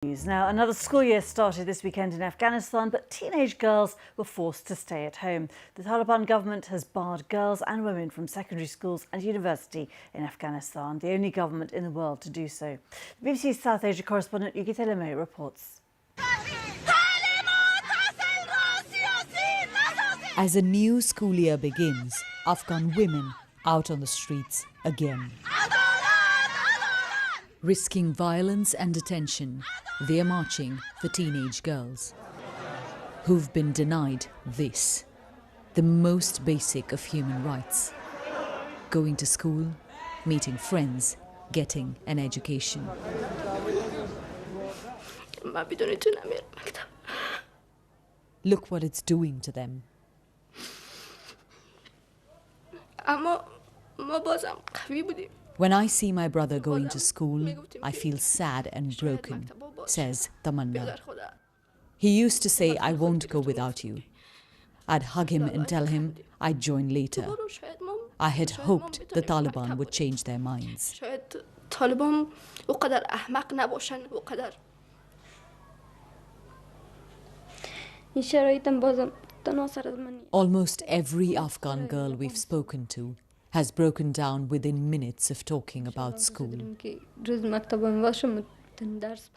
Now, another school year started this weekend in Afghanistan, but teenage girls were forced to stay at home. The Taliban government has barred girls and women from secondary schools and university in Afghanistan, the only government in the world to do so. The BBC's South Asia correspondent Yugita Lemay reports. As a new school year begins, Afghan women out on the streets again. Risking violence and detention, they are marching for teenage girls who've been denied this, the most basic of human rights: going to school, meeting friends, getting an education. Look what it's doing to them. When I see my brother going to school, I feel sad and broken, says Tamanna. He used to say, "I won't go without you." I'd hug him and tell him I'd join later. I had hoped the Taliban would change their minds. Almost every Afghan girl we've spoken to has broken down within minutes of talking about school.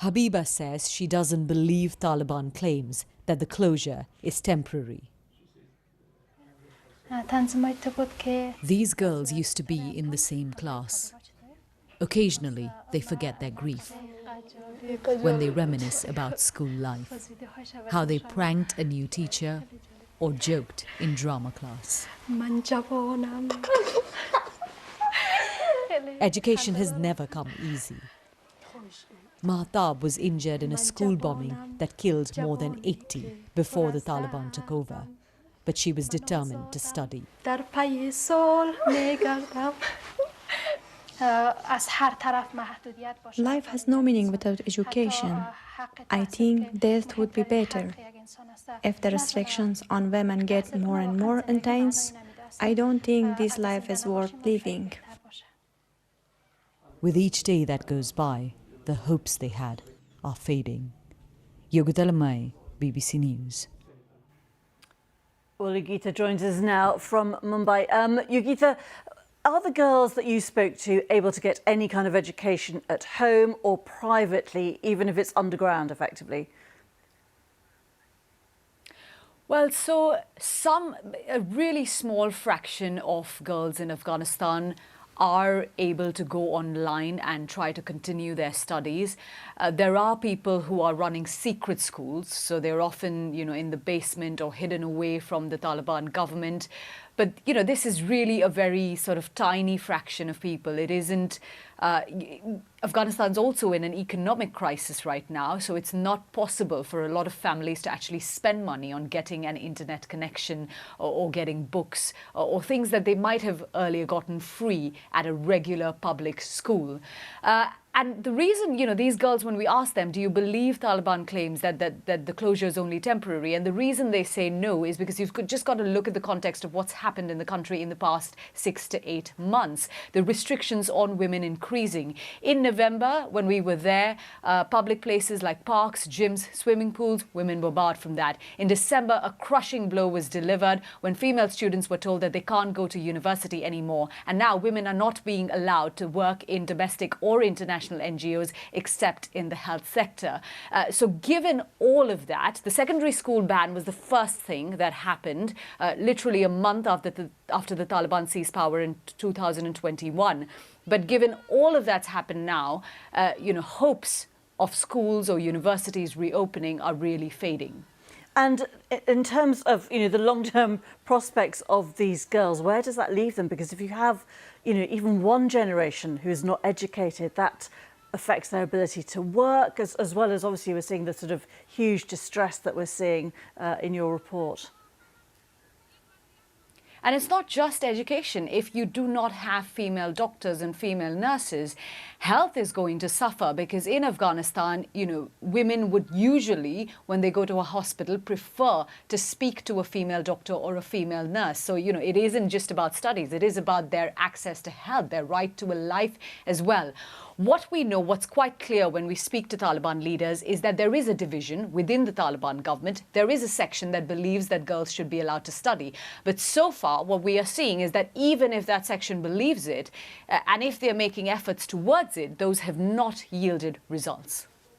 Habiba says she doesn't believe Taliban claims that the closure is temporary. These girls used to be in the same class. Occasionally, they forget their grief when they reminisce about school life, how they pranked a new teacher or joked in drama class. Education has never come easy. Mahtab was injured in a school bombing that killed more than 80 before the Taliban took over, but she was determined to study. Life has no meaning without education. I think death would be better. If the restrictions on women get more and more intense, I don't think this life is worth living. With each day that goes by, the hopes they had are fading. Yugita Lemay, BBC News. Well, Yugita joins us now from Mumbai. Yugita, are the girls that you spoke to able to get any kind of education at home or privately, even if it's underground, effectively? Well, so a really small fraction of girls in Afghanistan are able to go online and try to continue their studies. There are people who are running secret schools, so they're often, in the basement or hidden away from the Taliban government. But, this is really a very sort of tiny fraction of people. It isn't... Afghanistan's also in an economic crisis right now, so it's not possible for a lot of families to actually spend money on getting an internet connection or getting books or things that they might have earlier gotten free at a regular public school. And the reason, these girls, when we ask them, do you believe Taliban claims that the closure is only temporary? And the reason they say no is because you've just got to look at the context of what's happened in the country in the past 6 to 8 months. The restrictions on women increasing. In November, when we were there, public places like parks, gyms, swimming pools, women were barred from that. In December, a crushing blow was delivered when female students were told that they can't go to university anymore. And now women are not being allowed to work in domestic or international NGOs except in the health sector. So given all of that, the secondary school ban was the first thing that happened literally a month after the Taliban seized power in 2021. But given all of that's happened now, hopes of schools or universities reopening are really fading. And in terms of, the long-term prospects of these girls, where does that leave them? Because if you have, even one generation who is not educated, that affects their ability to work, as well as obviously we're seeing the sort of huge distress that we're seeing in your report. And it's not just education. If you do not have female doctors and female nurses, health is going to suffer, because in Afghanistan, women would usually, when they go to a hospital, prefer to speak to a female doctor or a female nurse. So, it isn't just about studies. It is about their access to health, their right to a life as well. What we know, what's quite clear when we speak to Taliban leaders, is that there is a division within the Taliban government. There is a section that believes that girls should be allowed to study. But so far, what we are seeing is that even if that section believes it, and if they're making efforts towards it, those have not yielded results.